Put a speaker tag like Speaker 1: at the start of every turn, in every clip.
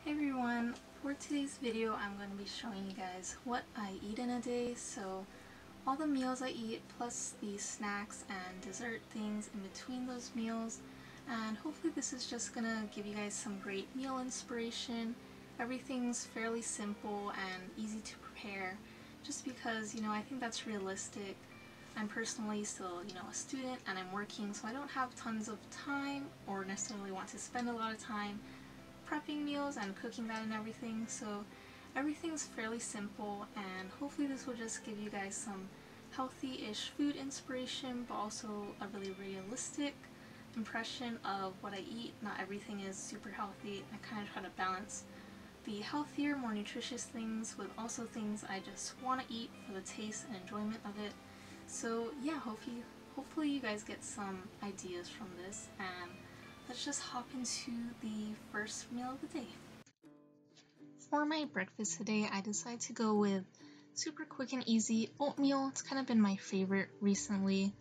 Speaker 1: Hey everyone, for today's video I'm going to be showing you guys what I eat in a day, so all the meals I eat plus the snacks and dessert things in between those meals, and hopefully this is just going to give you guys some great meal inspiration. Everything's fairly simple and easy to prepare just because, I think that's realistic. I'm personally still, a student and I'm working, so I don't have tons of time or necessarily want to spend a lot of time prepping meals and cooking that and everything, so everything's fairly simple, and hopefully this will just give you guys some healthy-ish food inspiration, but also a really realistic impression of what I eat. Not everything is super healthy. I kind of try to balance the healthier, more nutritious things with also things I just want to eat for the taste and enjoyment of it. So yeah, hopefully you guys get some ideas from this, and let's just hop into the first meal of the day. For my breakfast today, I decided to go with super quick and easy oatmeal. It's kind of been my favorite recently.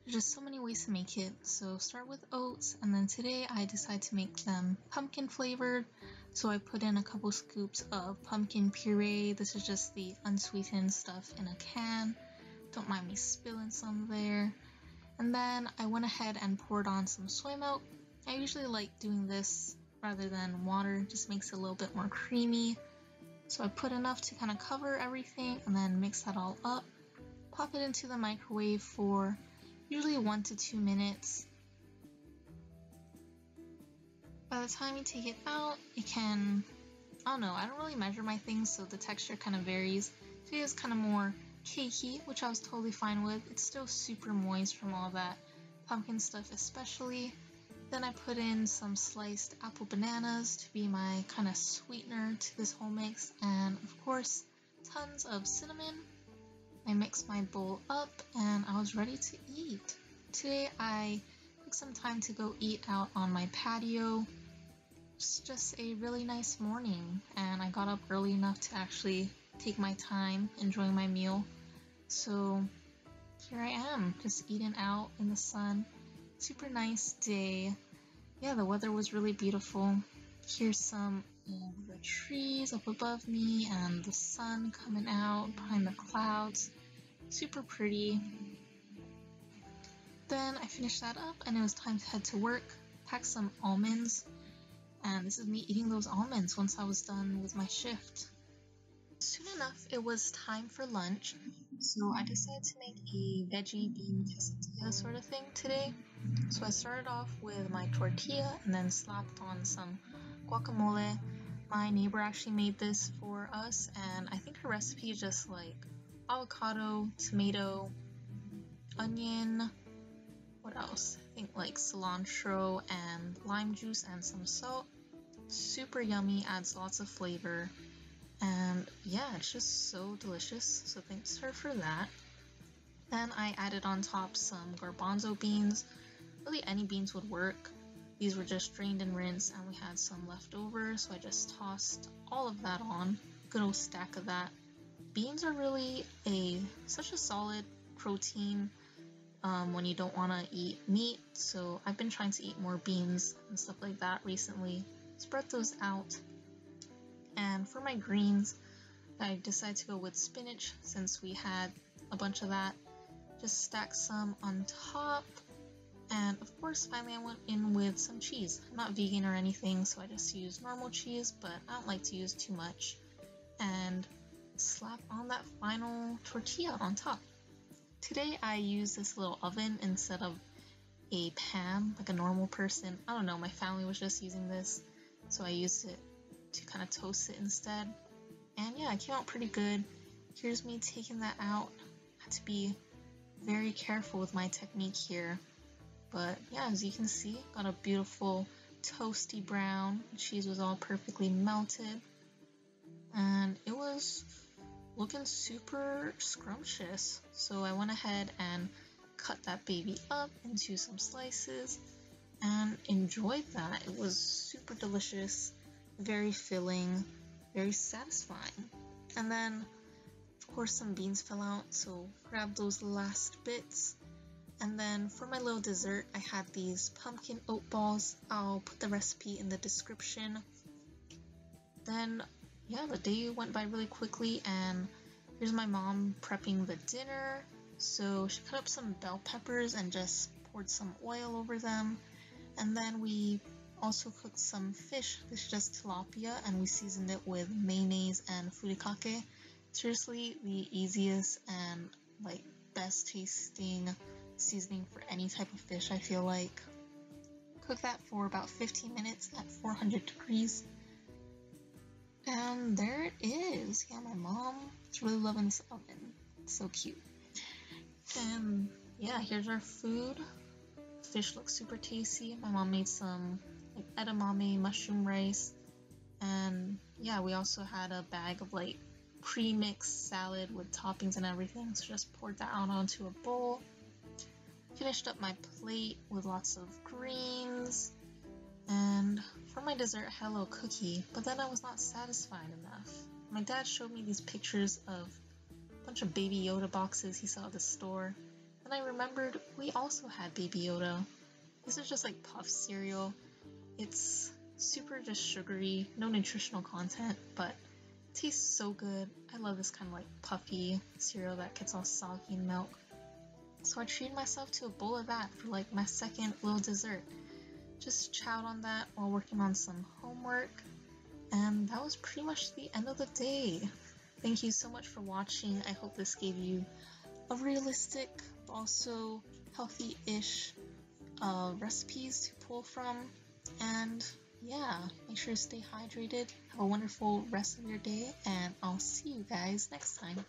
Speaker 1: There's just so many ways to make it. So start with oats, and then today I decided to make them pumpkin flavored. So I put in a couple scoops of pumpkin puree. This is just the unsweetened stuff in a can. Don't mind me spilling some there. And then I went ahead and poured on some soy milk. I usually like doing this rather than water, just makes it a little bit more creamy. So I put enough to kind of cover everything and then mix that all up. Pop it into the microwave for usually 1 to 2 minutes. By the time you take it out, it can, I don't really measure my things, so the texture kind of varies. Today is kind of more cakey, which I was totally fine with. It's still super moist from all that pumpkin stuff especially. Then I put in some sliced apple bananas to be my kind of sweetener to this whole mix, and of course tons of cinnamon. I mixed my bowl up and I was ready to eat. Today I took some time to go eat out on my patio. It's just a really nice morning, and I got up early enough to actually take my time enjoying my meal. So here I am, just eating out in the sun. Super nice day. Yeah, the weather was really beautiful. Here's some of the trees up above me and the sun coming out behind the clouds. Super pretty. Then I finished that up and it was time to head to work. Pack some almonds, and this is me eating those almonds once I was done with my shift. Soon enough, it was time for lunch, so I decided to make a veggie bean quesadilla sort of thing today. So I started off with my tortilla and then slapped on some guacamole. My neighbor actually made this for us, and I think her recipe is just like avocado, tomato, onion, what else? I think like cilantro and lime juice and some salt. Super yummy, adds lots of flavor. And yeah, it's just so delicious, so thanks to her for that. Then I added on top some garbanzo beans. Really any beans would work. These were just drained and rinsed, and we had some left over, so I just tossed all of that on. Good old stack of that. Beans are really such a solid protein when you don't want to eat meat, so I've been trying to eat more beans and stuff like that recently. Spread those out. And for my greens, I decided to go with spinach since we had a bunch of that. Just stack some on top. And of course, finally I went in with some cheese. I'm not vegan or anything, so I just use normal cheese, but I don't like to use too much. And slap on that final tortilla on top. Today I use this little oven instead of a pan like a normal person. I don't know, my family was just using this, so I used it to kind of toast it instead. And yeah, it came out pretty good. Here's me taking that out. Had to be very careful with my technique here. But yeah, as you can see, got a beautiful toasty brown. The cheese was all perfectly melted. And it was looking super scrumptious. So I went ahead and cut that baby up into some slices and enjoyed that. It was super delicious. Very filling, very satisfying. And then, of course, some beans fell out, so grab those last bits. And then for my little dessert, I had these pumpkin oat balls. I'll put the recipe in the description. then, yeah, the day went by really quickly, and here's my mom prepping the dinner. So she cut up some bell peppers and just poured some oil over them. And then we also cooked some fish. This is just tilapia, and we seasoned it with mayonnaise and furikake. Seriously, the easiest and like best tasting seasoning for any type of fish, I feel like. Cook that for about 15 minutes at 400 degrees. And there it is. Yeah, my mom is really loving this oven. It's so cute. And yeah, here's our food. Fish looks super tasty. My mom made some like edamame mushroom rice. And yeah, we also had a bag of like pre-mixed salad with toppings and everything. So just poured that out onto a bowl. Finished up my plate with lots of greens. And for my dessert, I had a little cookie, but then I was not satisfied enough. My dad showed me these pictures of a bunch of Baby Yoda boxes he saw at the store, and I remembered we also had Baby Yoda. This is just like puff cereal. It's super just sugary, no nutritional content, but it tastes so good. I love this kind of like puffy cereal that gets all soggy in milk. So I treated myself to a bowl of that for like my second little dessert. Just chowed on that while working on some homework, and that was pretty much the end of the day. Thank you so much for watching. I hope this gave you a realistic but also healthy-ish recipes to pull from. And yeah, make sure to stay hydrated. Have a wonderful rest of your day, and I'll see you guys next time.